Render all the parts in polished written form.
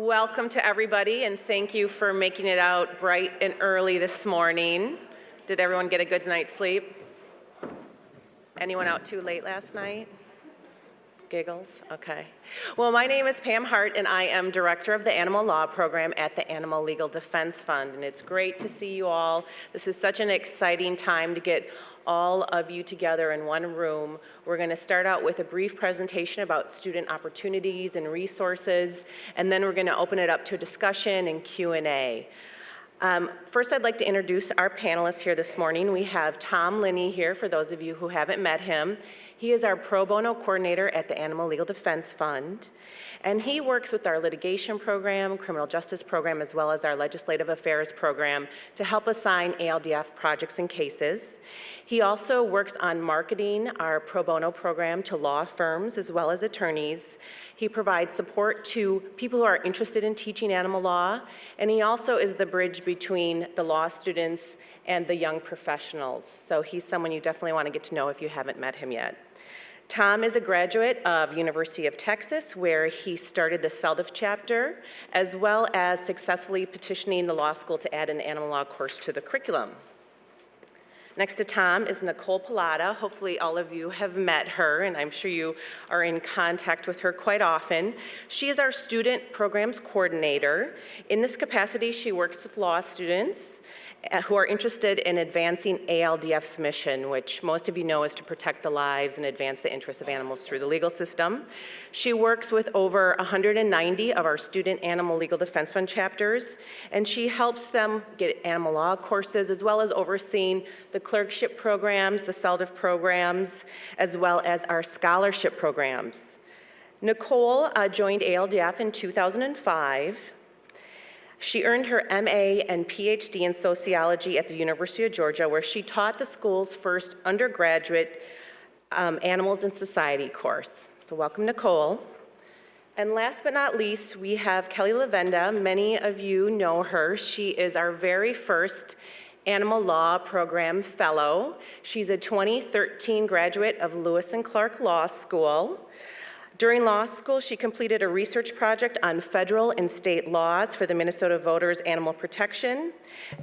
welcome to everybody, and thank you for making it out bright and early this morning. Did everyone get a good night's sleep? Anyone out too late last night? Giggles? Okay. Well, my name is Pam Hart, and I am Director of the Animal Law Program at the Animal Legal Defense Fund, and it's great to see you all. This is such an exciting time to get all of you together in one room. We're going to start out with a brief presentation about student opportunities and resources, and then we're going to open it up to a discussion and Q&A. First, I'd like to introduce our panelists here this morning. We have Tom Linney here, for those of you who haven't met him. He is our pro bono coordinator at the Animal Legal Defense Fund, and he works with our litigation program, criminal justice program, as well as our legislative affairs program to help assign ALDF projects and cases. He also works on marketing our pro bono program to law firms as well as attorneys. He provides support to people who are interested in teaching animal law, and he also is the bridge between the law students and the young professionals. So he's someone you definitely want to get to know if you haven't met him yet. Tom is a graduate of University of Texas, where he started the SALDF Chapter, as well as successfully petitioning the law school to add an animal law course to the curriculum. Next to Tom is Nicole Pallotta. Hopefully all of you have met her, and I'm sure you are in contact with her quite often. She is our student programs coordinator. In this capacity, she works with law students who are interested in advancing ALDF's mission, which most of you know is to protect the lives and advance the interests of animals through the legal system. She works with over 190 of our student Animal Legal Defense Fund chapters, and she helps them get animal law courses, as well as overseeing the clerkship programs, the SALDF programs, as well as our scholarship programs. Nicole joined ALDF in 2005. She earned her MA and PhD in sociology at the University of Georgia, where she taught the school's first undergraduate Animals in Society course. So welcome, Nicole. And last but not least, we have Kelly Levenda. Many of you know her. She is our very first Animal Law Program Fellow. She's a 2013 graduate of Lewis and Clark Law School. During law school, she completed a research project on federal and state laws for the Minnesota Voters Animal Protection,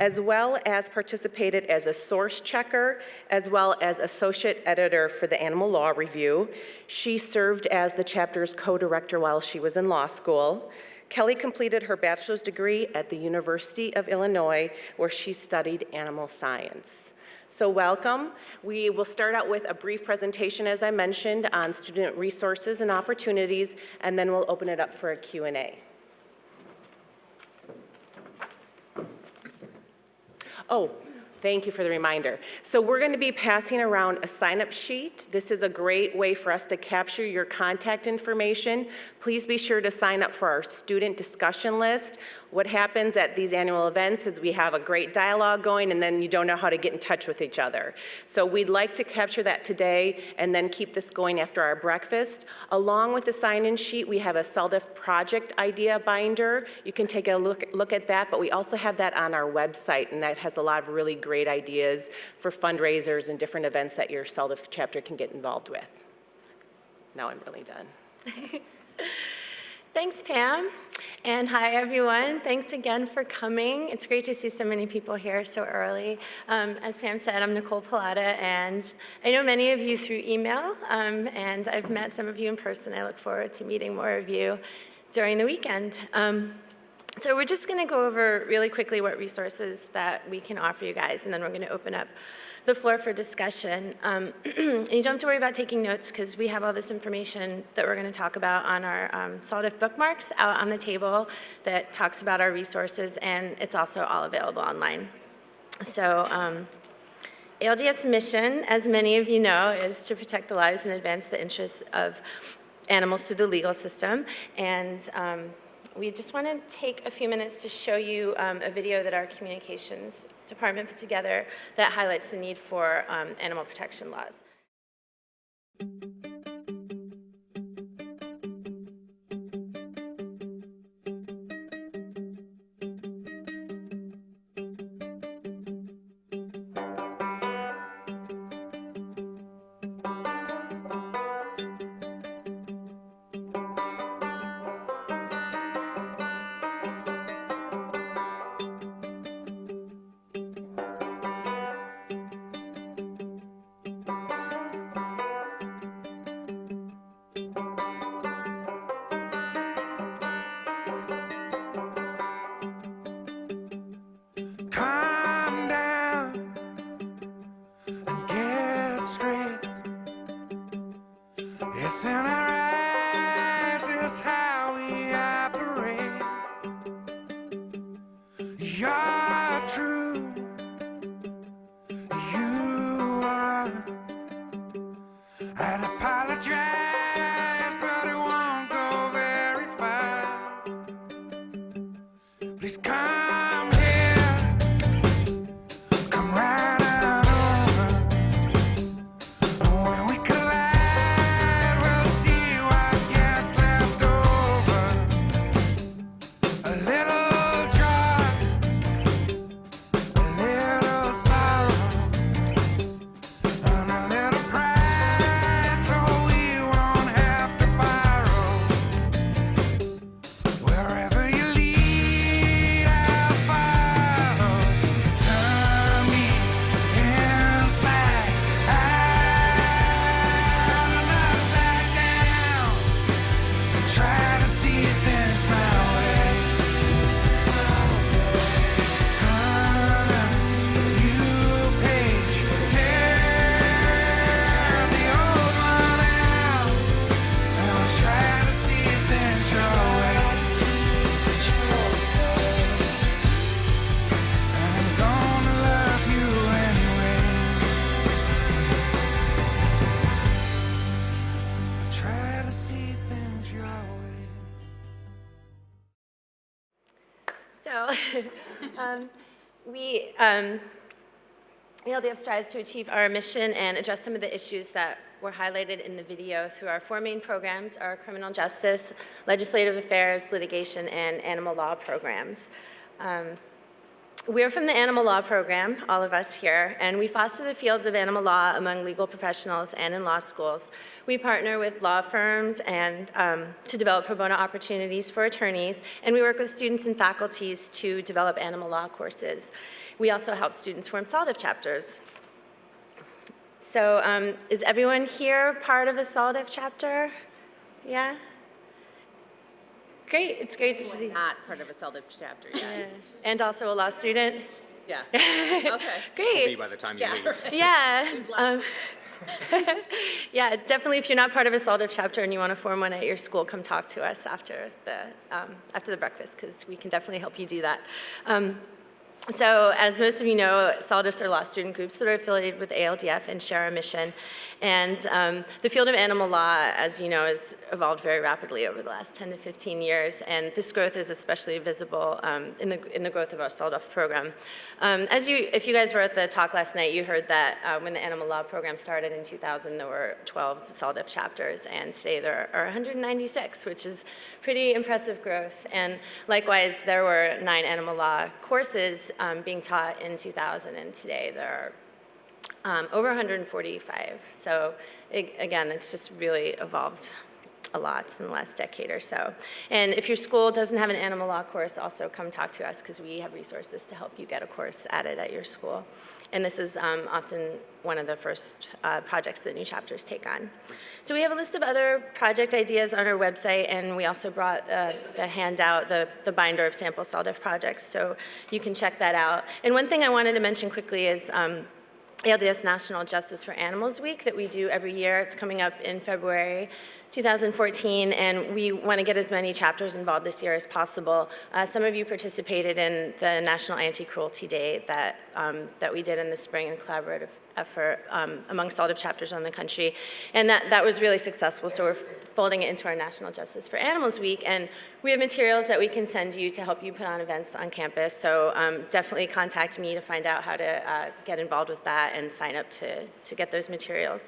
as well as participated as a source checker, as well as associate editor for the Animal Law Review. She served as the chapter's co-director while she was in law school. Kelly completed her bachelor's degree at the University of Illinois, where she studied animal science. So welcome. We will start out with a brief presentation, as I mentioned, on student resources and opportunities, and then we'll open it up for a Q&A. Oh, thank you for the reminder. So we're going to be passing around a sign-up sheet. This is a great way for us to capture your contact information. Please be sure to sign up for our student discussion list. What happens at these annual events is we have a great dialogue going, and then you don't know how to get in touch with each other. So we'd like to capture that today and then keep this going after our breakfast. Along with the sign-in sheet, we have a SALDF project idea binder. You can take a look at that, but we also have that on our website, and that has a lot of really great ideas for fundraisers and different events that your SALDF chapter can get involved with. Now I'm really done. Thanks, Pam. And hi, everyone. Thanks again for coming. It's great to see so many people here so early. As Pam said, I'm Nicole Pallotta, and I know many of you through email, and I've met some of you in person. I look forward to meeting more of you during the weekend. So we're just going to go over really quickly what resources that we can offer you guys, and then we're going to open up the floor for discussion. And you don't have to worry about taking notes, because we have all this information that we're going to talk about on our SALDF bookmarks out on the table that talks about our resources, and it's also all available online. So ALDF's mission, as many of you know, is to protect the lives and advance the interests of animals through the legal system. And we just want to take a few minutes to show you a video that our communications department put together that highlights the need for animal protection laws. Please come here, come right on over. When we collide, we'll see what gets left over. A little joy, a little sorrow, and a little pride, so we won't have to borrow. Wherever you lead, I'll follow. Turn me inside out and upside down. Try to see things my way. Turn a new page, tear the old one out, and I'll try to see things your way. And I'm gonna love you anyway. I'll try to see things your way. So, ALDF strives to achieve our mission and address some of the issues that were highlighted in the video through our 4 main programs: our criminal justice, legislative affairs, litigation, and animal law programs. We're from the Animal Law Program, all of us here, and we foster the field of animal law among legal professionals and in law schools. We partner with law firms and to develop pro bono opportunities for attorneys, and we work with students and faculties to develop animal law courses. We also help students form SALDF chapters. So is everyone here part of a SALDF chapter? Yeah? Great, it's great to see. Not part of a SALDF chapter yet. And also a law student? Yeah. Okay. Great. Be by the time you leave. Yeah. Yeah, it's definitely, if you're not part of a SALDF chapter and you want to form one at your school, come talk to us after the breakfast, because we can definitely help you do that. So as most of you know, SALDFs are law student groups that are affiliated with ALDF and share our mission. And the field of animal law, as you know, has evolved very rapidly over the last 10 to 15 years, and this growth is especially visible in the growth of our SALDF program. If you guys were at the talk last night, you heard that when the animal law program started in 2000, there were 12 SALDF chapters, and today there are 196, which is pretty impressive growth. And likewise, there were 9 animal law courses being taught in 2000, and today there are over 145. So again, it's just really evolved a lot in the last decade or so. And if your school doesn't have an animal law course, also come talk to us, because we have resources to help you get a course added at your school. And this is often one of the first projects that new chapters take on. So we have a list of other project ideas on our website, and we also brought the handout, the binder of sample SALDF projects, so you can check that out. And one thing I wanted to mention quickly is ALDF's National Justice for Animals Week that we do every year. It's coming up in February 2014, and we want to get as many chapters involved this year as possible. Some of you participated in the National Anti-Cruelty Day that we did in the spring in a collaborative effort among SALDF chapters around the country, and that was really successful, so we're folding it into our National Justice for Animals Week, and we have materials that we can send you to help you put on events on campus, so definitely contact me to find out how to get involved with that and sign up to get those materials.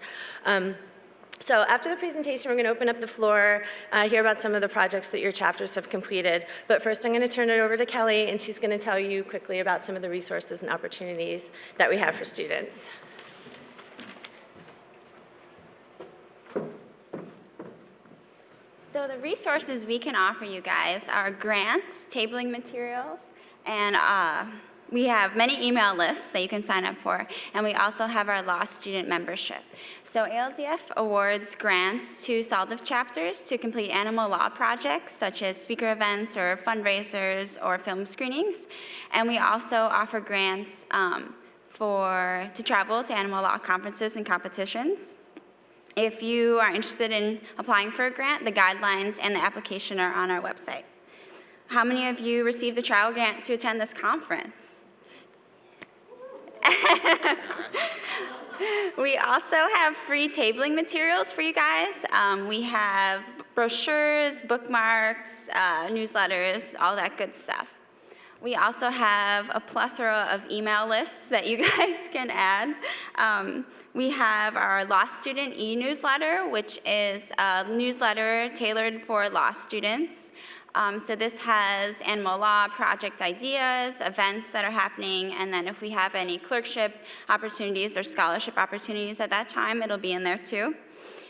So after the presentation, we're going to open up the floor, hear about some of the projects that your chapters have completed. But first, I'm going to turn it over to Kelly, and she's going to tell you quickly about some of the resources and opportunities that we have for students. So the resources we can offer you guys are grants, tabling materials, and we have many email lists that you can sign up for, and we also have our law student membership. So ALDF awards grants to SALDF chapters to complete animal law projects, such as speaker events or fundraisers or film screenings. And we also offer grants to travel to animal law conferences and competitions. If you are interested in applying for a grant, the guidelines and the application are on our website. How many of you received a travel grant to attend this conference? We also have free tabling materials for you guys. We have brochures, bookmarks, newsletters, all that good stuff. We also have a plethora of email lists that you guys can add. We have our law student e-newsletter, which is a newsletter tailored for law students. So this has animal law project ideas, events that are happening, and then if we have any clerkship opportunities or scholarship opportunities at that time, it'll be in there too.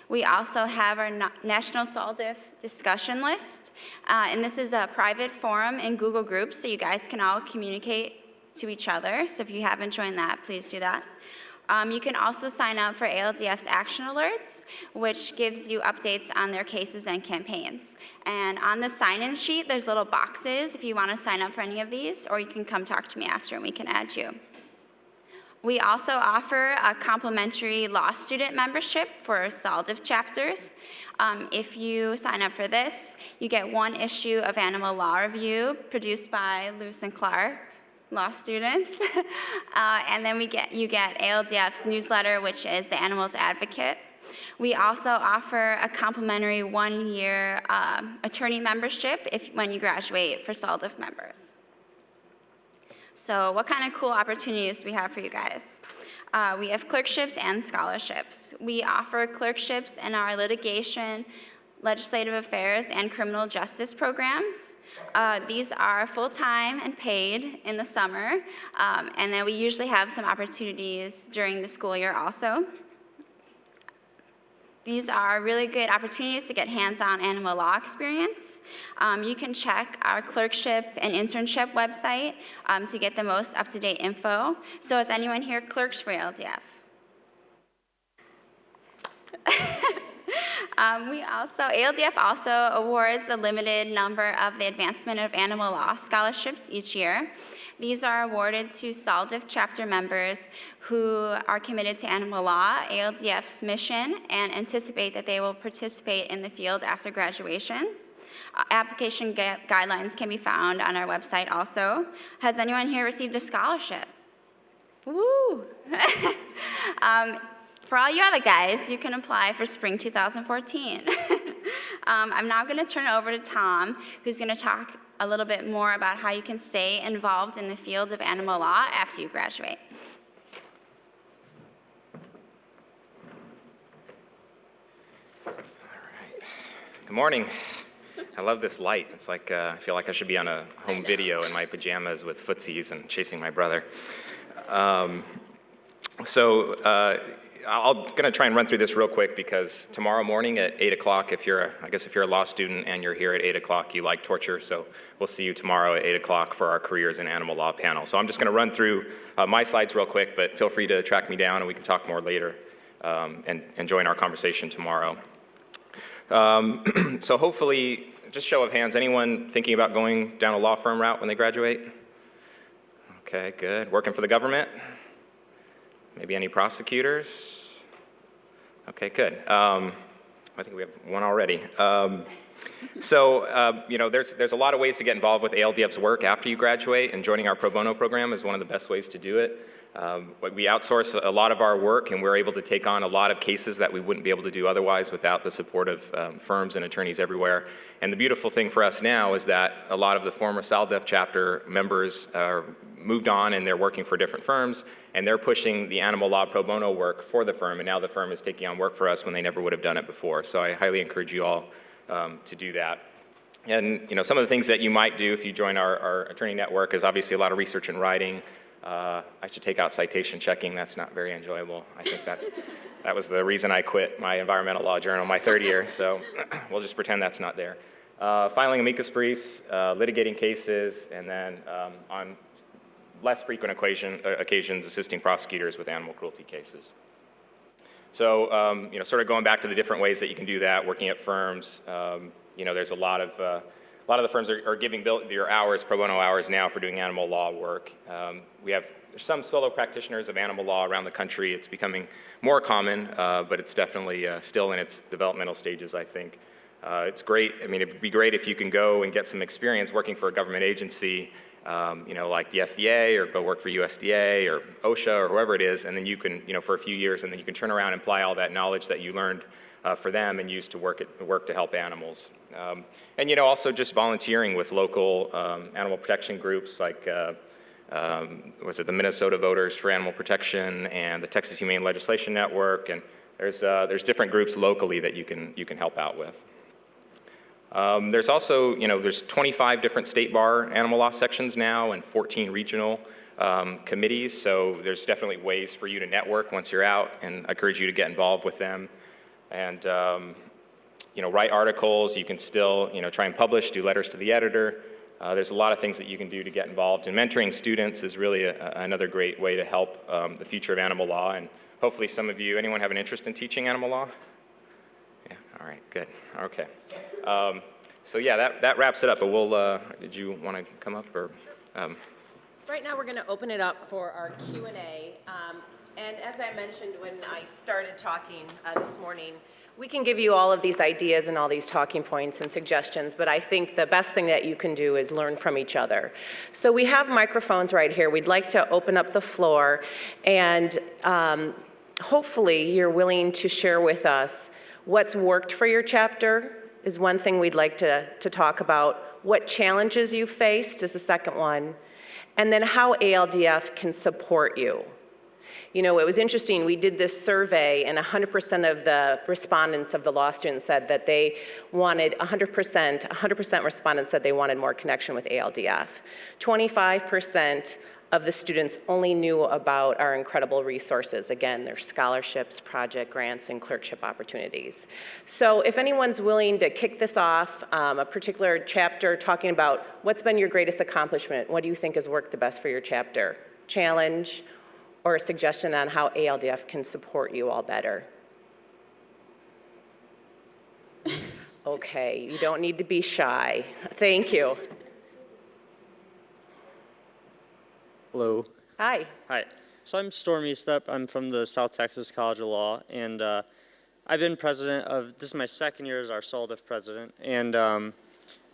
We also have our National SALDF discussion list, and this is a private forum in Google Groups, so you guys can all communicate to each other. So if you haven't joined that, please do that. You can also sign up for ALDF's action alerts, which gives you updates on their cases and campaigns. And on the sign-in sheet, there's little boxes if you want to sign up for any of these, or you can come talk to me after and we can add you. We also offer a complimentary law student membership for SALDF chapters. If you sign up for this, you get one issue of Animal Law Review produced by Lewis and Clark law students. And then you get ALDF's newsletter, which is the Animals Advocate. We also offer a complimentary one-year attorney membership when you graduate for SALDF members. So what kind of cool opportunities do we have for you guys? We have clerkships and scholarships. We offer clerkships in our litigation, legislative affairs, and criminal justice programs. These are full-time and paid in the summer, and then we usually have some opportunities during the school year also. These are really good opportunities to get hands-on animal law experience. You can check our clerkship and internship website to get the most up-to-date info. So is anyone here clerks for ALDF? ALDF also awards a limited number of the Advancement of Animal Law scholarships each year. These are awarded to SALDF chapter members who are committed to animal law, ALDF's mission, and anticipate that they will participate in the field after graduation. Application guidelines can be found on our website also. Has anyone here received a scholarship? Woo! For all you other guys, you can apply for spring 2014. I'm now going to turn it over to Tom, who's going to talk a little bit more about how you can stay involved in the field of animal law after you graduate. All right. Good morning. I love this light. It's like I feel like I should be on a home video in my pajamas with footsies and chasing my brother. I'm going to try and run through this real quick because tomorrow morning at 8 o'clock, if you're a law student and you're here at 8 o'clock, you like torture, so we'll see you tomorrow at 8 o'clock for our Careers in Animal Law panel. So I'm just going to run through my slides real quick, but feel free to track me down and we can talk more later and join our conversation tomorrow. So hopefully, just show of hands, anyone thinking about going down a law firm route when they graduate? Okay, good. Working for the government? Maybe any prosecutors? Okay, good. I think we have one already. There's a lot of ways to get involved with ALDF's work after you graduate, and joining our pro bono program is one of the best ways to do it. We outsource a lot of our work, and we're able to take on a lot of cases that we wouldn't be able to do otherwise without the support of firms and attorneys everywhere. And the beautiful thing for us now is that a lot of the former SALDF chapter members are moved on and they're working for different firms, and they're pushing the animal law pro bono work for the firm, and now the firm is taking on work for us when they never would have done it before. So I highly encourage you all to do that. And some of the things that you might do if you join our attorney network is obviously a lot of research and writing. I should take out citation checking. That's not very enjoyable. I think that was the reason I quit my environmental law journal my third year, so we'll just pretend that's not there. Filing amicus briefs, litigating cases, and then on less frequent occasions, assisting prosecutors with animal cruelty cases. So, sort of going back to the different ways that you can do that, working at firms, there's a lot of the firms are giving your hours, pro bono hours now for doing animal law work. There's some solo practitioners of animal law around the country. It's becoming more common, but it's definitely still in its developmental stages, I think. It's great. I mean, it'd be great if you can go and get some experience working for a government agency, like the FDA, or go work for USDA or OSHA or whoever it is, and then you can, for a few years, and then you can turn around and apply all that knowledge that you learned for them and use to work to help animals. And, you know, also just volunteering with local animal protection groups like, was it the Minnesota Voters for Animal Protection and the Texas Humane Legislation Network, and there's different groups locally that you can help out with. There's also, you know, there's 25 different state bar animal law sections now and 14 regional committees, so there's definitely ways for you to network once you're out, and I encourage you to get involved with them. And, you know, write articles. You can still, you know, try and publish, do letters to the editor. There's a lot of things that you can do to get involved, and mentoring students is really another great way to help the future of animal law, and hopefully some of you, anyone have an interest in teaching animal law? Yeah, all right, good, okay. So yeah, that wraps it up, but we'll, did you want to come up, or? Right now, we're going to open it up for our Q&A. And as I mentioned when I started talking this morning, we can give you all of these ideas and all these talking points and suggestions, but I think the best thing that you can do is learn from each other. So we have microphones right here. We'd like to open up the floor, and hopefully you're willing to share with us what's worked for your chapter is one thing we'd like to talk about. What challenges you faced is the second one. And then how ALDF can support you. You know, it was interesting, we did this survey and 100% of the respondents of the law students said that they wanted 100% respondents said they wanted more connection with ALDF. 25% of the students only knew about our incredible resources. Again, their scholarships, project grants, and clerkship opportunities. So if anyone's willing to kick this off, a particular chapter talking about what's been your greatest accomplishment, what do you think has worked the best for your chapter? Challenge, or a suggestion on how ALDF can support you all better? Okay, you don't need to be shy. Thank you. Hello. Hi. Hi. So I'm Stormy Step. I'm from the South Texas College of Law, and I've been president of, this is my second year as our SALDF president, and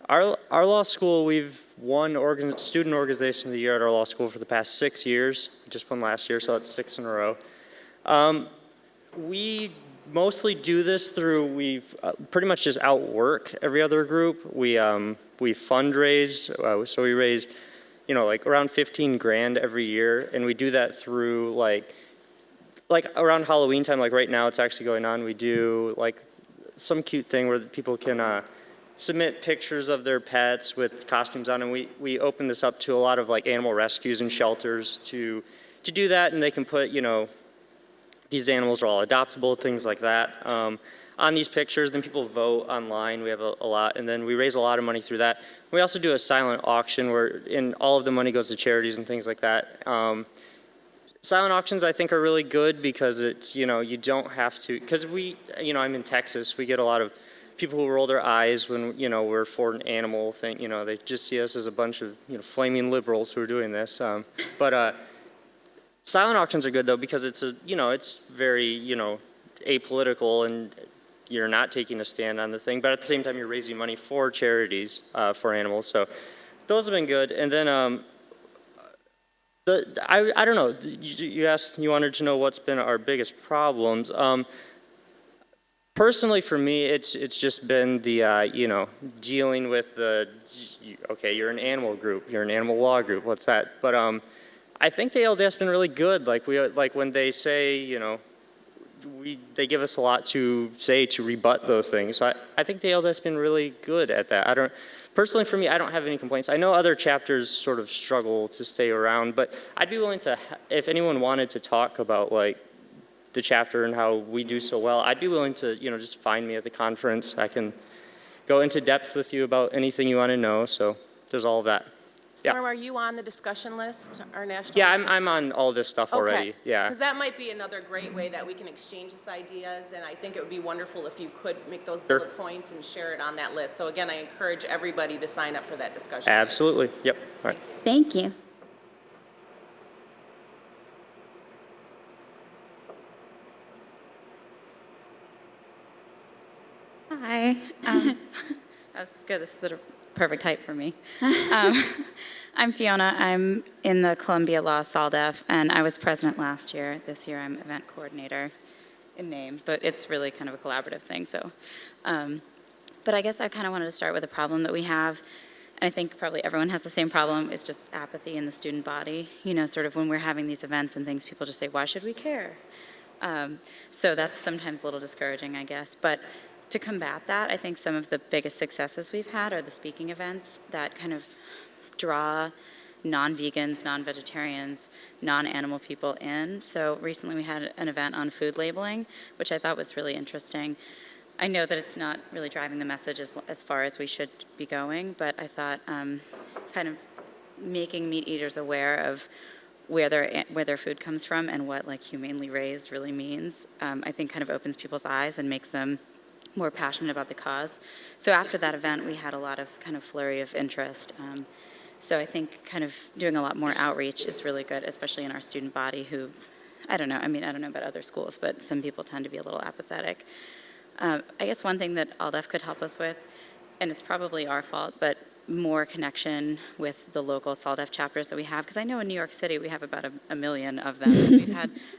our law school, we've won Student Organization of the Year at our law school for the past 6 years. We just won last year, so it's 6 in a row. We mostly do this through, we've pretty much just outwork every other group. We fundraise, so we raise, you know, like around 15 grand every year, and we do that through like around Halloween time, like right now it's actually going on, we do like some cute thing where people can submit pictures of their pets with costumes on, and we open this up to a lot of like animal rescues and shelters to do that, and they can put, you know, these animals are all adoptable, things like that. On these pictures, then people vote online. We have a lot, and then we raise a lot of money through that. We also do a silent auction where all of the money goes to charities and things like that. Silent auctions I think are really good because it's, you know, you don't have to, because you know, I'm in Texas, we get a lot of people who roll their eyes when, you know, we're for an animal thing, you know, they just see us as a bunch of, you know, flaming liberals who are doing this. But silent auctions are good though because it's you know, it's very, you know, apolitical, and you're not taking a stand on the thing, but at the same time you're raising money for charities for animals. So those have been good. And then I don't know, you wanted to know what's been our biggest problems. Personally for me, it's just been the, you know, dealing with okay, you're an animal group, you're an animal law group, what's that? But I think the ALDF's been really good. Like when they say, you know, they give us a lot to say to rebut those things. So I think the ALDF's been really good at that. Personally for me, I don't have any complaints. I know other chapters sort of struggle to stay around, but I'd be willing to, if anyone wanted to talk about like the chapter and how we do so well, I'd be willing to, you know, just find me at the conference. I can go into depth with you about anything you want to know. So there's all of that. Storm, Yeah. are you on the discussion list, our national? Yeah, I'm on all this stuff already. Okay. Yeah. Because that might be another great way that we can exchange these ideas, and I think it would be wonderful if you could make those bullet points and share it on that list. So again, I encourage everybody to sign up for that discussion. Absolutely. Yep. All right. Thank you. Hi. That's good. This is a perfect height for me. I'm Fiona. I'm in the Columbia Law SALDF, and I was president last year. This year I'm event coordinator in name, but it's really kind of a collaborative thing. So But I guess I kind of wanted to start with a problem that we have, and I think probably everyone has the same problem, is just apathy in the student body. You know, sort of when we're having these events and things, people just say, why should we care? So that's sometimes a little discouraging, I guess. But to combat that, I think some of the biggest successes we've had are the speaking events that kind of draw non-vegans, non-vegetarians, non-animal people in. So recently we had an event on food labeling, which I thought was really interesting. I know that it's not really driving the message as far as we should be going, but I thought kind of making meat eaters aware of where their food comes from and what like humanely raised really means, I think kind of opens people's eyes and makes them more passionate about the cause. So after that event, we had a lot of kind of flurry of interest. So I think kind of doing a lot more outreach is really good, especially in our student body who, I don't know about other schools, but some people tend to be a little apathetic. I guess one thing that ALDF could help us with, and it's probably our fault, but more connection with the local SALDF chapters that we have, because I know in New York City we have about a million of them.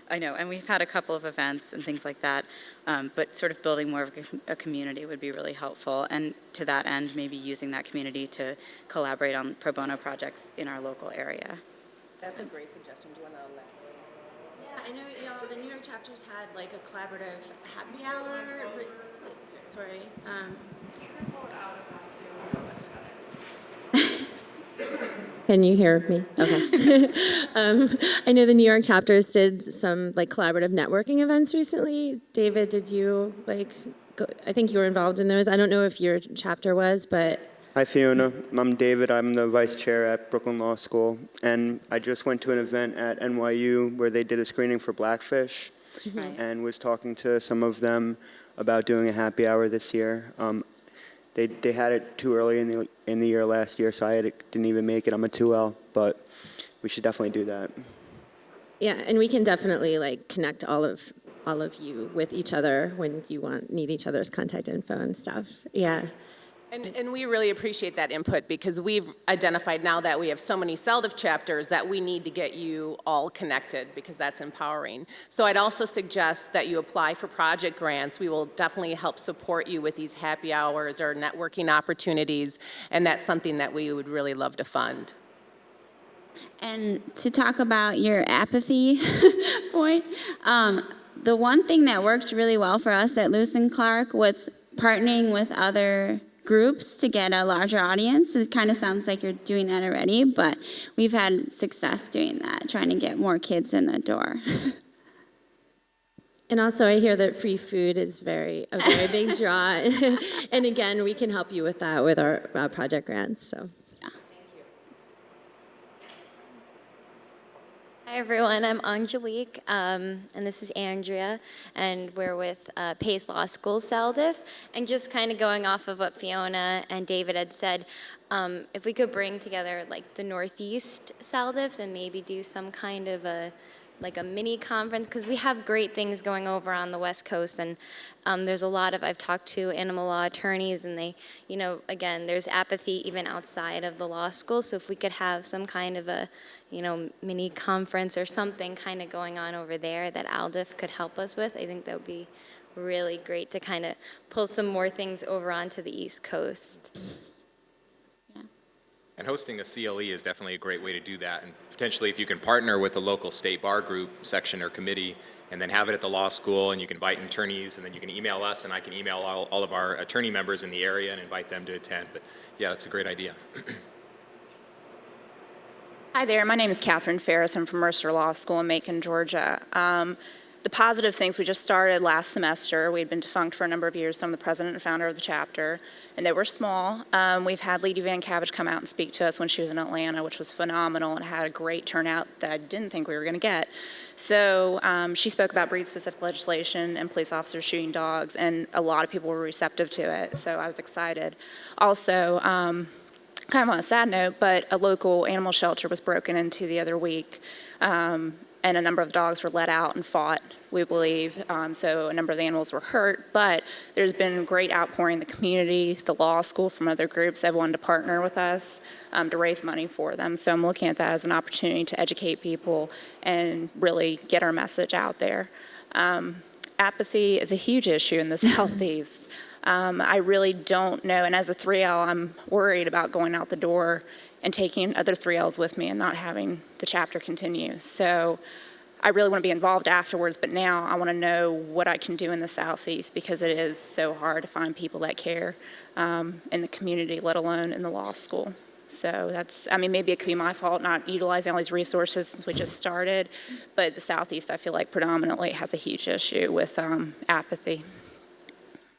And we've had a couple of events and things like that, but sort of building more of a community would be really helpful, and to that end, maybe using that community to collaborate on pro bono projects in our local area. That's a great suggestion. Do you want to elaborate? Yeah, I know, the New York chapters had like a collaborative happy hour. Sorry. Can you hear me? Okay. I know the New York chapters did some like collaborative networking events recently. David, did you go, I think you were involved in those. I don't know if your chapter was, but. Hi Fiona, I'm David. I'm the vice chair at Brooklyn Law School, and I just went to an event at NYU where they did a screening for Blackfish, and was talking to some of them about doing a happy hour this year. They had it too early in the year last year, so I didn't even make it. I'm a 2L, but we should definitely do that. Yeah, and we can definitely like connect all of you with each other when you need each other's contact info and stuff. Yeah. And we really appreciate that input because we've identified now that we have so many SALDF chapters that we need to get you all connected because that's empowering. So I'd also suggest that you apply for project grants. We will definitely help support you with these happy hours or networking opportunities, and that's something that we would really love to fund. And to talk about your apathy point, the one thing that worked really well for us at Lewis and Clark was partnering with other groups to get a larger audience. It kind of sounds like you're doing that already, but we've had success doing that, trying to get more kids in the door. And also I hear that free food is a very big draw. And again, we can help you with that with our project grants. So. Hi everyone, I'm Angelique, and this is Andrea, and we're with Pace Law School SALDF. And just kind of going off of what Fiona and David had said, if we could bring together like the Northeast SALDFs and maybe do some kind of a mini conference, because we have great things going over on the West Coast, and there's a lot of, I've talked to animal law attorneys, and they, again, there's apathy even outside of the law school, so if we could have some kind of a, mini conference or something kind of going on over there that ALDF could help us with, I think that would be really great to kind of pull some more things over onto the East Coast. And hosting a CLE is definitely a great way to do that. And potentially if you can partner with a local state bar group section or committee and then have it at the law school, and you can invite attorneys, and then you can email us, and I can email all of our attorney members in the area and invite them to attend. But yeah, that's a great idea. Hi there, my name is Catherine Ferris. I'm from Mercer Law School in Macon, Georgia. The positive things, we just started last semester. We'd been defunct for a number of years, so I'm the president and founder of the chapter, and they were small. We've had Lady Van Cabbage come out and speak to us when she was in Atlanta, which was phenomenal, and had a great turnout that I didn't think we were going to get. So she spoke about breed-specific legislation and police officers shooting dogs, and a lot of people were receptive to it, so I was excited. Also, kind of on a sad note, but a local animal shelter was broken into the other week, and a number of dogs were let out and fought, we believe, so a number of the animals were hurt, but there's been great outpouring in the community, the law school from other groups have wanted to partner with us to raise money for them, so I'm looking at that as an opportunity to educate people and really get our message out there. Apathy is a huge issue in the Southeast. I really don't know, and as a 3L, I'm worried about going out the door and taking other 3Ls with me and not having the chapter continue. So I really want to be involved afterwards, but now I want to know what I can do in the Southeast because it is so hard to find people that care in the community, let alone in the law school. So that's, I mean, maybe it could be my fault not utilizing all these resources since we just started, but the Southeast, I feel like predominantly has a huge issue with apathy.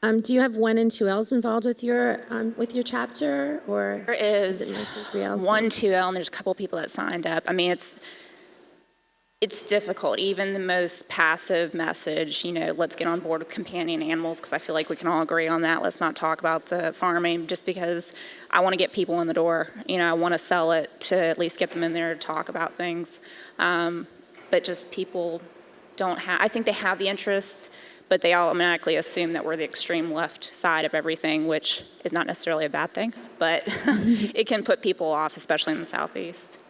Do you have 1 and 2Ls involved with your chapter, or There is is it mostly 3Ls? 1, 2L, and there's a couple people that signed up. I mean, it's difficult. Even the most passive message, you know, let's get on board with companion animals, because I feel like we can all agree on that. Let's not talk about the farming, just because I want to get people in the door. You know, I want to sell it to at least get them in there to talk about things. But just people don't have, I think they have the interest, but they automatically assume that we're the extreme left side of everything, which is not necessarily a bad thing, but it can put people off, especially in the Southeast.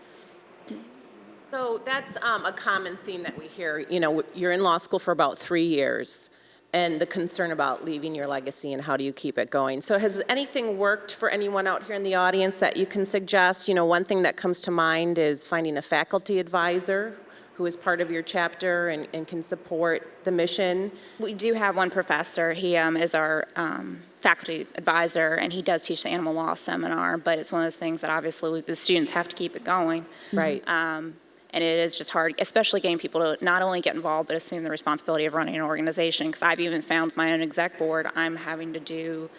So that's a common theme that we hear. You know, you're in law school for about 3 years, and the concern about leaving your legacy and how do you keep it going. So has anything worked for anyone out here in the audience that you can suggest? You know, one thing that comes to mind is finding a faculty advisor who is part of your chapter and can support the mission. We do have one professor. He is our faculty advisor, and he does teach the animal law seminar, but it's one of those things that obviously the students have to keep it going. Right. And it is just hard, especially getting people to not only get involved, but assume the responsibility of running an organization, because I've even found my own exec board, I'm having to do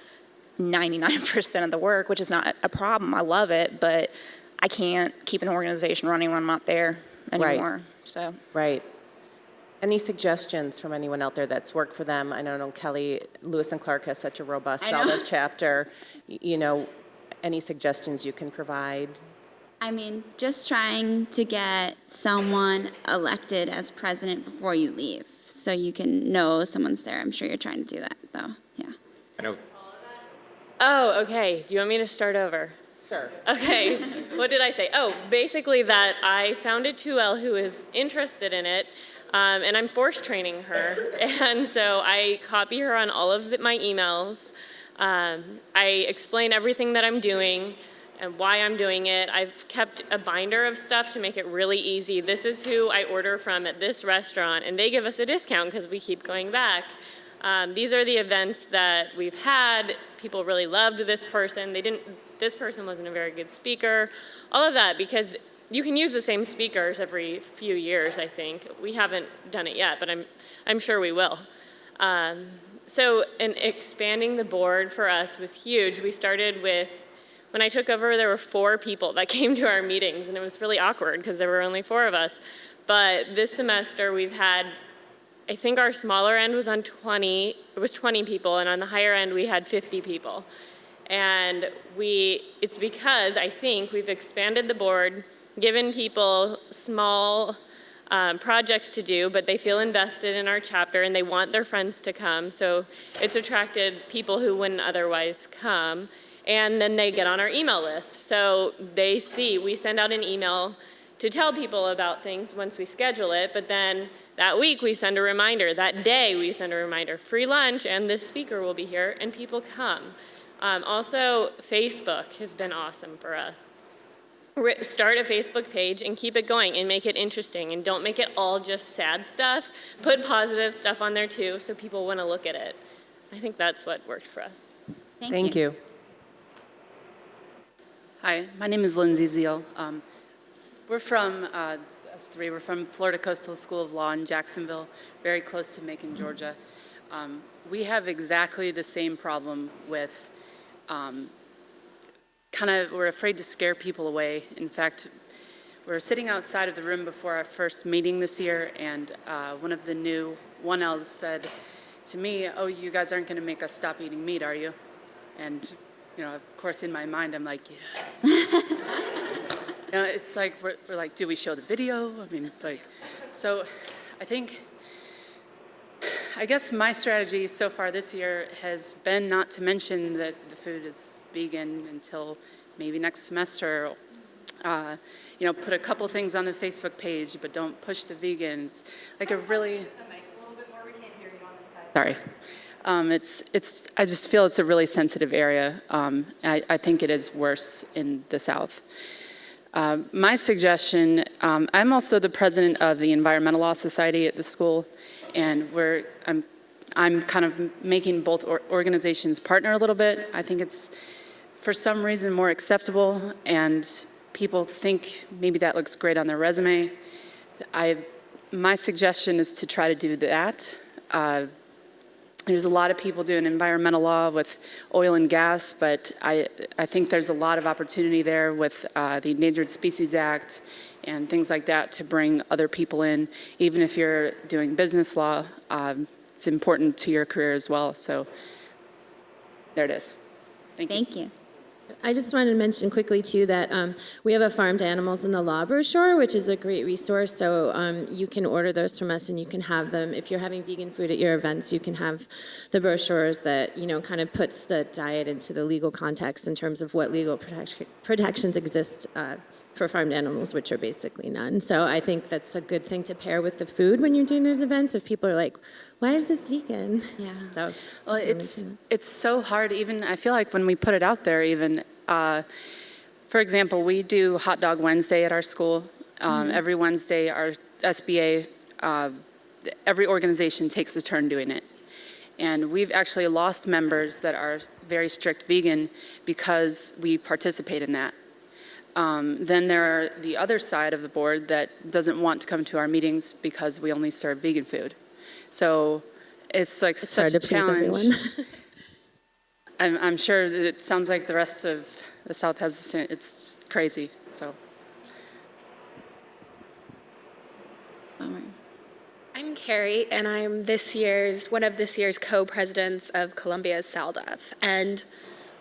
99% of the work, which is not a problem. I love it, but I can't keep an organization running when I'm not there anymore. Right. So. Right. Any suggestions from anyone out there that's worked for them? I know Kelly, Lewis and Clark has such a robust SALDF chapter. You know, any suggestions you can provide? I mean, just trying to get someone elected as president before you leave, so you can know someone's there. I'm sure you're trying to do that, though. Yeah. I know. Oh, okay. Do you want me to start over? Sure. Okay. What did I say? Oh, basically that I found a 2L who is interested in it, and I'm force training her. And so I copy her on all of my emails. I explain everything that I'm doing and why I'm doing it. I've kept a binder of stuff to make it really easy. This is who I order from at this restaurant, and they give us a discount because we keep going back. These are the events that we've had. People really loved this person. This person wasn't a very good speaker. All of that, because you can use the same speakers every few years, I think. We haven't done it yet, but I'm sure we will. So expanding the board for us was huge. We started with, when I took over, there were 4 people that came to our meetings, and it was really awkward because there were only 4 of us. But this semester we've had, I think our smaller end was on 20, it was 20 people, and on the higher end we had 50 people. And it's because I think we've expanded the board, given people small projects to do, but they feel invested in our chapter and they want their friends to come. So it's attracted people who wouldn't otherwise come. And then they get on our email list. So they see, we send out an email to tell people about things once we schedule it, but then that week we send a reminder, that day we send a reminder, free lunch and this speaker will be here, and people come. Also, Facebook has been awesome for us. Start a Facebook page and keep it going and make it interesting, and don't make it all just sad stuff. Put positive stuff on there too so people want to look at it. I think that's what worked for us. Thank you. Hi, my name is Lindsey Zeal. We're from, us 3, we're from Florida Coastal School of Law in Jacksonville, very close to Macon, Georgia. We have exactly the same problem with we're afraid to scare people away. In fact, we're sitting outside of the room before our first meeting this year, and one of the new 1Ls said to me, "Oh, you guys aren't going to make us stop eating meat, are you?" And, you know, of course, in my mind, I'm like, yes. You know, it's like, we're like, do we show the video? I mean, like, so I guess my strategy so far this year has been not to mention that the food is vegan until maybe next semester. You know, put a couple things on the Facebook page, but don't push the vegan. It's like a really... Sorry. I just feel it's a really sensitive area. I think it is worse in the South. My suggestion, I'm also the president of the Environmental Law Society at the school, and I'm kind of making both organizations partner a little bit. I think it's, for some reason, more acceptable, and people think maybe that looks great on their resume. My suggestion is to try to do that. There's a lot of people doing environmental law with oil and gas, but I think there's a lot of opportunity there with the Endangered Species Act and things like that to bring other people in. Even if you're doing business law, it's important to your career as well. So there it is. Thank you. I just wanted to mention quickly, too, that we have a Farm to Animals in the Law brochure, which is a great resource. So you can order those from us, and you can have them. If you're having vegan food at your events, you can have the brochures that, kind of puts the diet into the legal context in terms of what legal protections exist for farmed animals, which are basically none. So I think that's a good thing to pair with the food when you're doing those events. If people are like, why is this vegan? Yeah. So, well, it's so hard. Even I feel like when we put it out there, even for example, we do Hot Dog Wednesday at our school. Every Wednesday, our SBA, every organization takes a turn doing it. And we've actually lost members that are very strict vegan because we participate in that. Then there are the other side of the board that doesn't want to come to our meetings because we only serve vegan food. So it's like it's such hard a to challenge. please everyone. I'm sure it sounds like the rest of the South has the same. It's just crazy. So. I'm Carrie, and I'm one of this year's co-presidents of Columbia's SALDF. And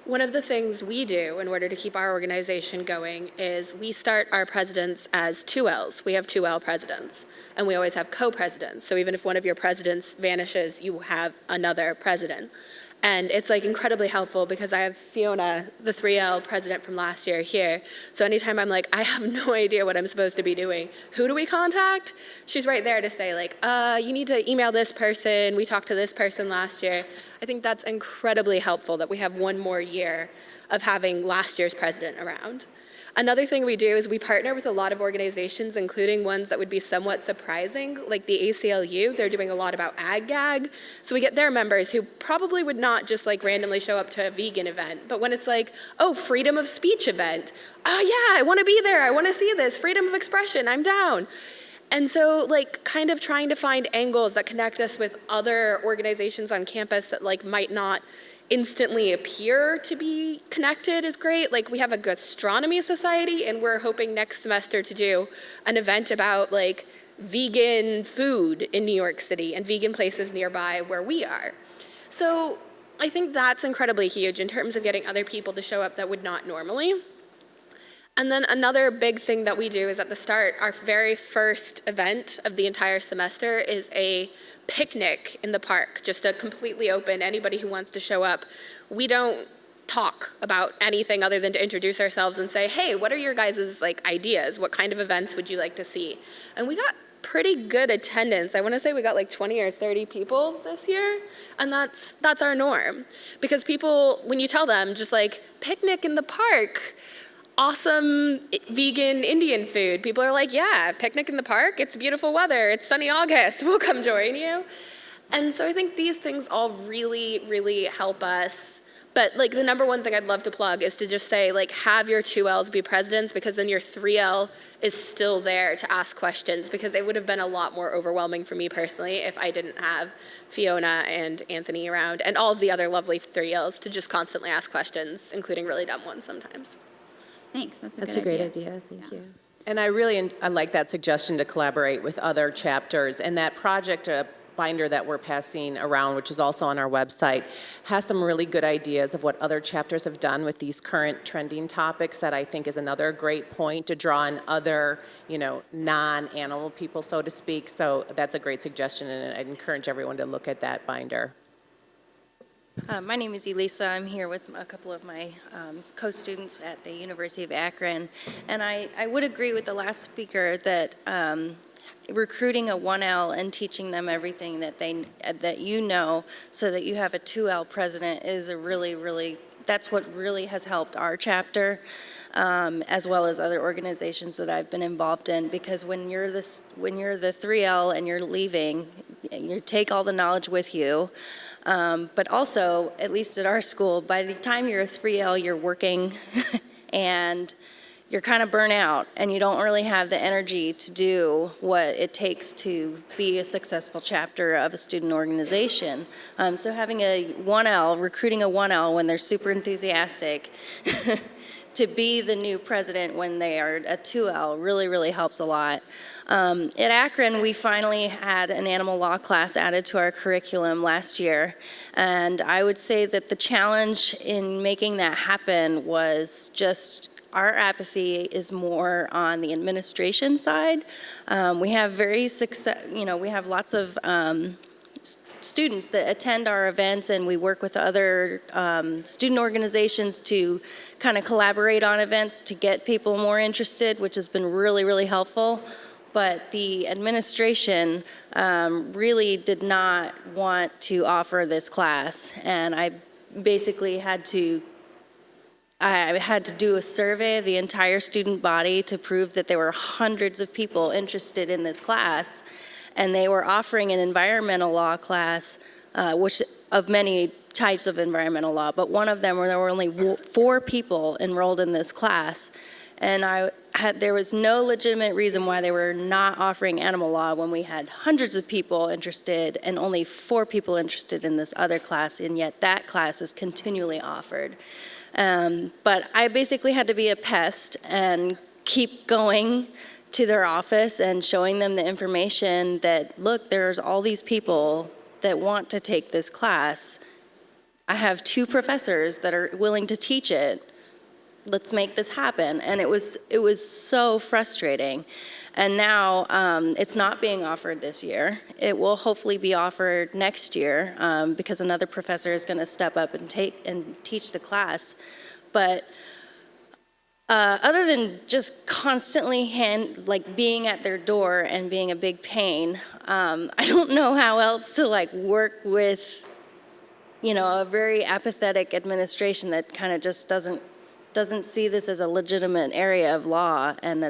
one of the things we do in order to keep our organization going is we start our presidents as 2Ls. We have 2L presidents, and we always have co-presidents. So even if one of your presidents vanishes, you have another president. And it's like incredibly helpful because I have Fiona, the 3L president from last year, here. So anytime I'm like, I have no idea what I'm supposed to be doing, who do we contact? She's right there to say like, you need to email this person. We talked to this person last year. I think that's incredibly helpful that we have one more year of having last year's president around. Another thing we do is we partner with a lot of organizations, including ones that would be somewhat surprising, like the ACLU. They're doing a lot about ag-gag. So we get their members who probably would not just like randomly show up to a vegan event, but when it's like, oh, freedom of speech event. Oh yeah, I want to be there. I want to see this. Freedom of expression, I'm down. And so like kind of trying to find angles that connect us with other organizations on campus that like might not instantly appear to be connected is great. Like we have a gastronomy society, and we're hoping next semester to do an event about like vegan food in New York City and vegan places nearby where we are. So I think that's incredibly huge in terms of getting other people to show up that would not normally. And then another big thing that we do is at the start, our very first event of the entire semester is a picnic in the park, just a completely open, anybody who wants to show up. We don't talk about anything other than to introduce ourselves and say, hey, what are your guys' like ideas? What kind of events would you like to see? And we got pretty good attendance. I want to say we got like 20 or 30 people this year, and that's our norm. Because people, when you tell them just like picnic in the park, awesome vegan Indian food, people are like, yeah, picnic in the park, it's beautiful weather, it's sunny August, we'll come join you. And so I think these things all really, really help us. But like the number one thing I'd love to plug is to just say like have your 2Ls be presidents, because then your 3L is still there to ask questions, because it would have been a lot more overwhelming for me personally if I didn't have Fiona and Anthony around and all of the other lovely 3Ls to just constantly ask questions, including really dumb ones sometimes. Thanks, That's a great idea, thank you. And I like that suggestion to collaborate with other chapters. And that project binder that we're passing around, which is also on our website, has some really good ideas of what other chapters have done with these current trending topics that I think is another great point to draw on other, non-animal people, so to speak. So that's a great suggestion, and I'd encourage everyone to look at that binder. My name is Elisa. I'm here with a couple of my co-students at the University of Akron. And I would agree with the last speaker that recruiting a 1L and teaching them everything that you know, so that you have a 2L president is a really, that's what really has helped our chapter, as well as other organizations that I've been involved in. Because when you're the 3L and you're leaving, you take all the knowledge with you. But also, at least at our school, by the time you're a 3L, you're working and you're kind of burnt out, and you don't really have the energy to do what it takes to be a successful chapter of a student organization. So having a 1L, recruiting a 1L when they're super enthusiastic to be the new president when they are a 2L really helps a lot. At Akron, we finally had an animal law class added to our curriculum last year, and I would say that the challenge in making that happen was just our apathy is more on the administration side. We have we have lots of students that attend our events, and we work with other student organizations to kind of collaborate on events to get people more interested, which has been really helpful. But the administration really did not want to offer this class, and I basically had to do a survey of the entire student body to prove that there were hundreds of people interested in this class, and they were offering an environmental law class, which of many types of environmental law, but one of them where there were only 4 people enrolled in this class, and there was no legitimate reason why they were not offering animal law when we had hundreds of people interested and only 4 people interested in this other class, and yet that class is continually offered. But I basically had to be a pest and keep going to their office and showing them the information that, look, there's all these people that want to take this class. I have 2 professors that are willing to teach it. Let's make this happen. And it was so frustrating. And now it's not being offered this year. It will hopefully be offered next year because another professor is going to step up and teach the class. But other than just constantly being at their door and being a big pain, I don't know how else to work with, a very apathetic administration that kind of just doesn't see this as a legitimate area of law, and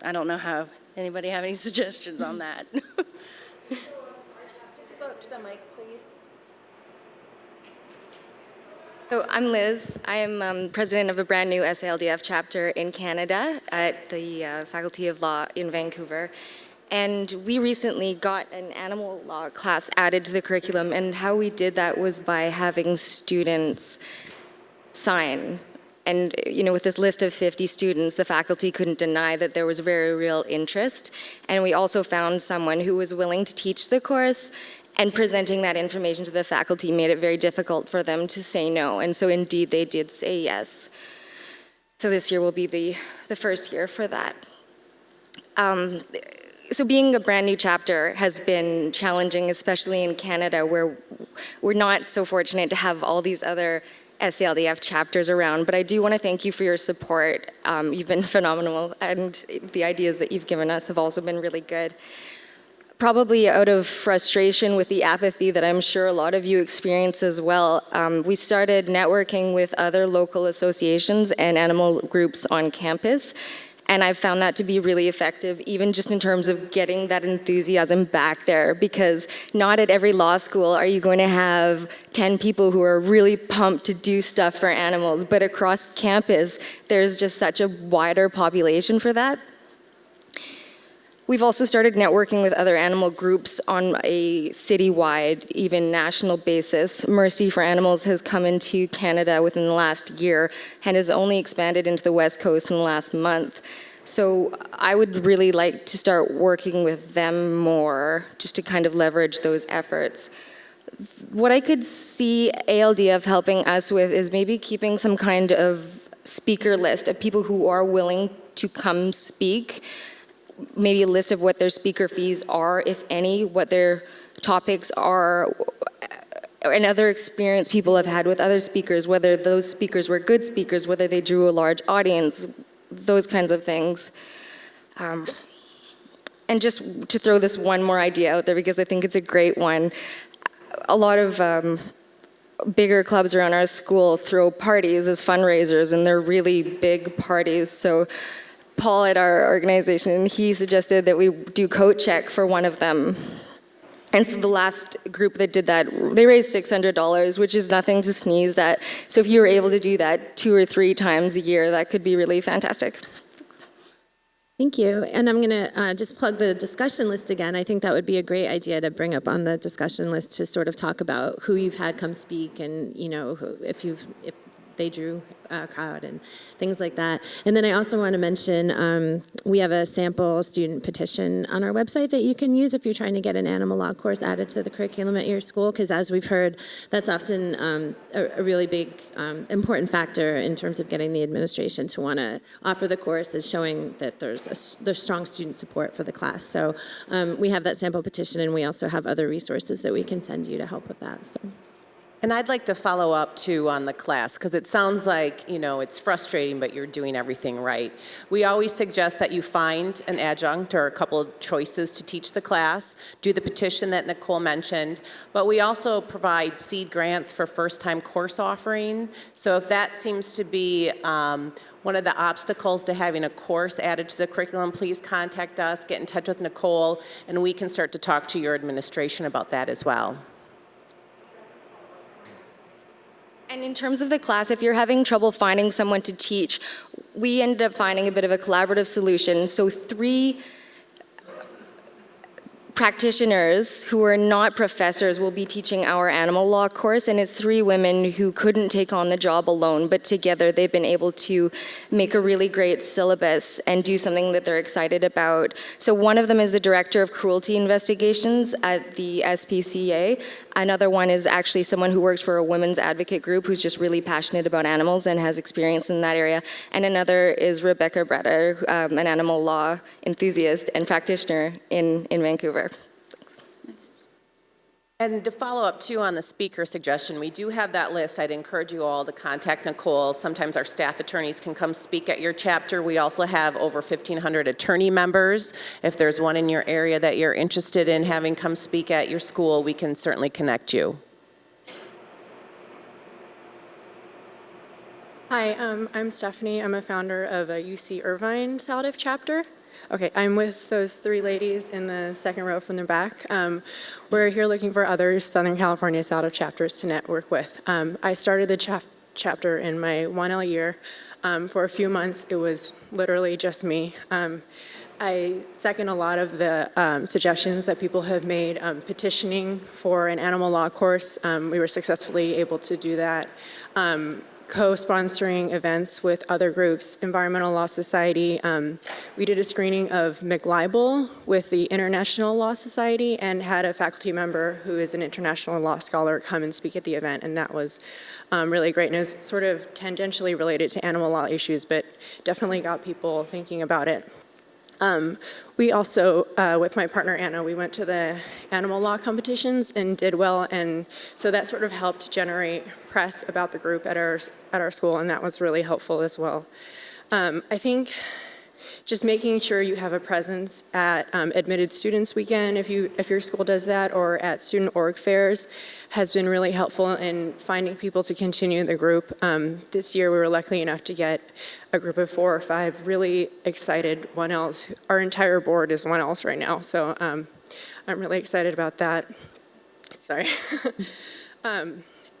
I don't know how. Anybody have any suggestions on that? Go up to the mic, please. So I'm Liz. I am president of a brand new SALDF chapter in Canada at the Faculty of Law in Vancouver. And we recently got an animal law class added to the curriculum, and how we did that was by having students sign. And, with this list of 50 students, the faculty couldn't deny that there was very real interest. And we also found someone who was willing to teach the course, and presenting that information to the faculty made it very difficult for them to say no. And so indeed, they did say yes. So this year will be the first year for that. So being a brand new chapter has been challenging, especially in Canada, where we're not so fortunate to have all these other SALDF chapters around, but I do want to thank you for your support. You've been phenomenal, and the ideas that you've given us have also been really good. Probably out of frustration with the apathy that I'm sure a lot of you experience as well, we started networking with other local associations and animal groups on campus, and I've found that to be really effective, even just in terms of getting that enthusiasm back there, because not at every law school are you going to have 10 people who are really pumped to do stuff for animals, but across campus, there's just such a wider population for that. We've also started networking with other animal groups on a citywide, even national basis. Mercy for Animals has come into Canada within the last year and has only expanded into the West Coast in the last month. So I would really like to start working with them more, just to kind of leverage those efforts. What I could see ALDF helping us with is maybe keeping some kind of speaker list of people who are willing to come speak. Maybe a list of what their speaker fees are, if any, what their topics are, and other experience people have had with other speakers, whether those speakers were good speakers, whether they drew a large audience, those kinds of things. and just to throw this one more idea out there because I think it's a great one, a lot of bigger clubs around our school throw parties as fundraisers, and they're really big parties. So Paul at our organization, he suggested that we do coat check for one of them. And so the last group that did that, they raised $600, which is nothing to sneeze at. So if you were able to do that 2 or 3 times a year, that could be really fantastic. Thank you. And I'm going to just plug the discussion list again. I think that would be a great idea to bring up on the discussion list to sort of talk about who you've had come speak and, you know, if they drew a crowd and things like that. And then I also want to mention we have a sample student petition on our website that you can use if you're trying to get an animal law course added to the curriculum at your school, because as we've heard, that's often a really big, important factor in terms of getting the administration to want to offer the course, is showing that there's strong student support for the class. So we have that sample petition, and we also have other resources that we can send you to help with that. So. And I'd like to follow up too on the class, because it sounds like, you know, it's frustrating, but you're doing everything right. We always suggest that you find an adjunct or a couple of choices to teach the class, do the petition that Nicole mentioned, but we also provide seed grants for first-time course offering. So if that seems to be one of the obstacles to having a course added to the curriculum, please contact us, get in touch with Nicole, and we can start to talk to your administration about that as well. And in terms of the class, if you're having trouble finding someone to teach, we ended up finding a bit of a collaborative solution. So 3 practitioners who are not professors will be teaching our animal law course, and it's 3 women who couldn't take on the job alone, but together they've been able to make a really great syllabus and do something that they're excited about. So one of them is the director of cruelty investigations at the SPCA. Another one is actually someone who works for a women's advocate group who's just really passionate about animals and has experience in that area. And another is Rebecca Bretta, an animal law enthusiast and practitioner in Vancouver. Thanks. And to follow up too on the speaker suggestion, we do have that list. I'd encourage you all to contact Nicole. Sometimes our staff attorneys can come speak at your chapter. We also have over 1,500 attorney members. If there's one in your area that you're interested in having come speak at your school, we can certainly connect you. Hi, I'm Stephanie. I'm a founder of a UC Irvine SALDF chapter. Okay, I'm with those 3 ladies in the second row from the back. We're here looking for other Southern California SALDF chapters to network with. I started the chapter in my 1L year. For a few months, it was literally just me. I second a lot of the suggestions that people have made. Petitioning for an animal law course, we were successfully able to do that. Co-sponsoring events with other groups, Environmental Law Society. We did a screening of McLibel with the International Law Society and had a faculty member who is an international law scholar come and speak at the event, and that was really great. And it was sort of tangentially related to animal law issues, but definitely got people thinking about it. We also, with my partner Anna, we went to the animal law competitions and did well, and so that sort of helped generate press about the group at our school, and that was really helpful as well. I think just making sure you have a presence at Admitted Students Weekend, if your school does that, or at student org fairs, has been really helpful in finding people to continue the group. This year we were lucky enough to get a group of 4 or 5 really excited 1Ls. Our entire board is 1Ls right now, so I'm really excited about that. Sorry.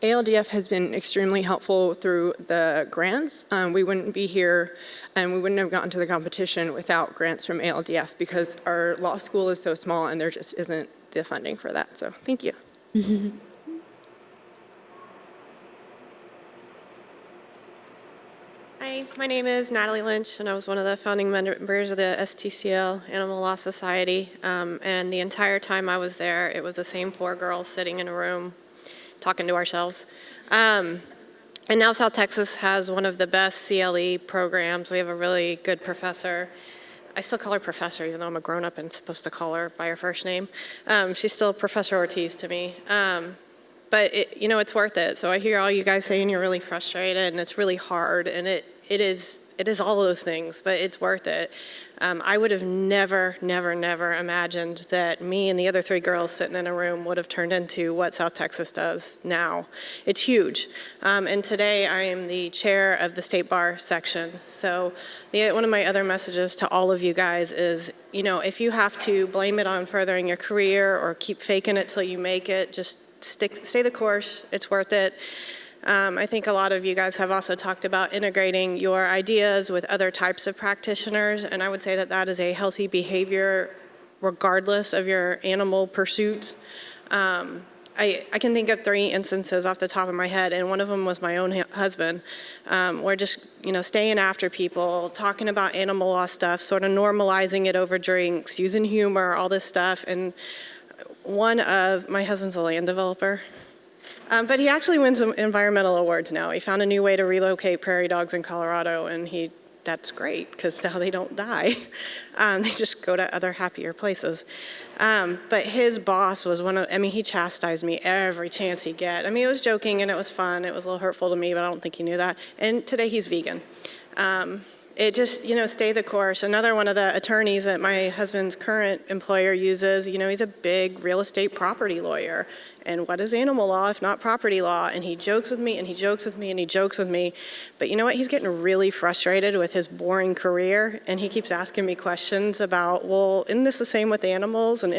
ALDF has been extremely helpful through the grants. We wouldn't be here and we wouldn't have gotten to the competition without grants from ALDF because our law school is so small and there just isn't the funding for that. So thank you. Hi, my name is Natalie Lynch, and I was one of the founding members of the STCL Animal Law Society. And the entire time I was there, it was the same 4 girls sitting in a room talking to ourselves. And now South Texas has one of the best CLE programs. We have a really good professor. I still call her Professor, even though I'm a grown-up and supposed to call her by her first name. She's still Professor Ortiz to me. But it's worth it. So I hear all you guys saying you're really frustrated and it's really hard, and it is all of those things, but it's worth it. I would have never imagined that me and the other 3 girls sitting in a room would have turned into what South Texas does now. It's huge. And today I am the chair of the state bar section. So one of my other messages to all of you guys is, you know, if you have to blame it on furthering your career or keep faking it till you make it, just stay the course. It's worth it. I think a lot of you guys have also talked about integrating your ideas with other types of practitioners, and I would say that that is a healthy behavior regardless of your animal pursuits. I can think of 3 instances off the top of my head, and one of them was my own husband, where just, you know, staying after people, talking about animal law stuff, sort of normalizing it over drinks, using humor, all this stuff. And my husband's a land developer. But he actually wins some environmental awards now. He found a new way to relocate prairie dogs in Colorado, and that's great, because now they don't die. They just go to other happier places. But his boss was he chastised me every chance he get. I mean, it was joking and it was fun. It was a little hurtful to me, but I don't think he knew that. And today he's vegan. It just, you know, stay the course. Another one of the attorneys that my husband's current employer uses, you know, he's a big real estate property lawyer. And what is animal law if not property law? And he jokes with me and he jokes with me and he jokes with me. But you know what? He's getting really frustrated with his boring career. And he keeps asking me questions about, well, isn't this the same with animals? And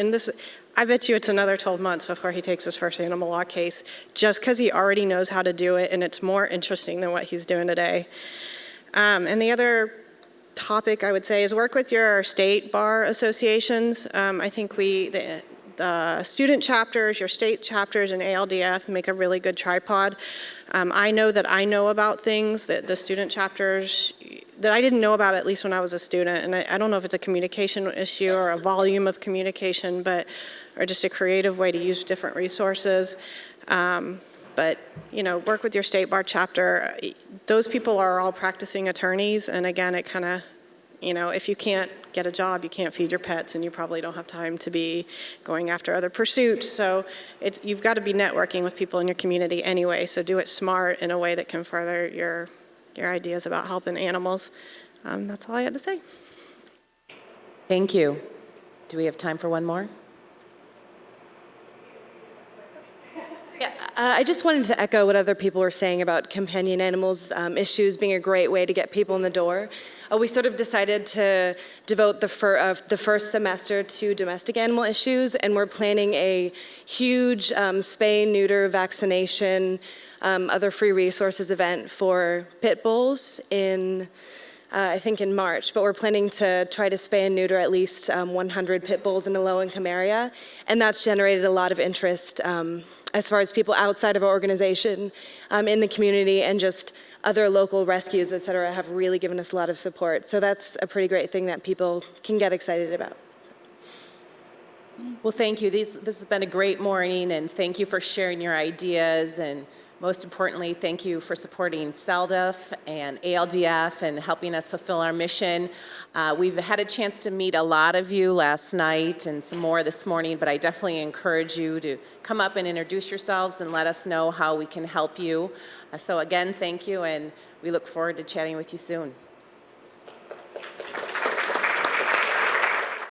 I bet you it's another 12 months before he takes his first animal law case, just because he already knows how to do it and it's more interesting than what he's doing today. And the other topic I would say is work with your state bar associations. I think the student chapters, your state chapters, and ALDF make a really good tripod. I know that I know about things that the student chapters that I didn't know about, at least when I was a student. And I don't know if it's a communication issue or a volume of communication, or just a creative way to use different resources. But, you know, work with your state bar chapter. Those people are all practicing attorneys. And again, it kind of, you know, if you can't get a job, you can't feed your pets, and you probably don't have time to be going after other pursuits. So you've got to be networking with people in your community anyway. So do it smart in a way that can further your ideas about helping animals. That's all I had to say. Thank you. Do we have time for one more? Yeah, I just wanted to echo what other people were saying about companion animals issues being a great way to get people in the door. We sort of decided to devote the first semester to domestic animal issues, and we're planning a huge spay, neuter, vaccination, other free resources event for pit bulls I think in March, but we're planning to try to spay and neuter at least 100 pit bulls in a low-income area, and that's generated a lot of interest as far as people outside of our organization in the community, and just other local rescues, et cetera, have really given us a lot of support. So that's a pretty great thing that people can get excited about. Well, thank you. This has been a great morning, and thank you for sharing your ideas, and most importantly, thank you for supporting SALDF and ALDF and helping us fulfill our mission. We've had a chance to meet a lot of you last night and some more this morning, but I definitely encourage you to come up and introduce yourselves and let us know how we can help you. So again, thank you, and we look forward to chatting with you soon.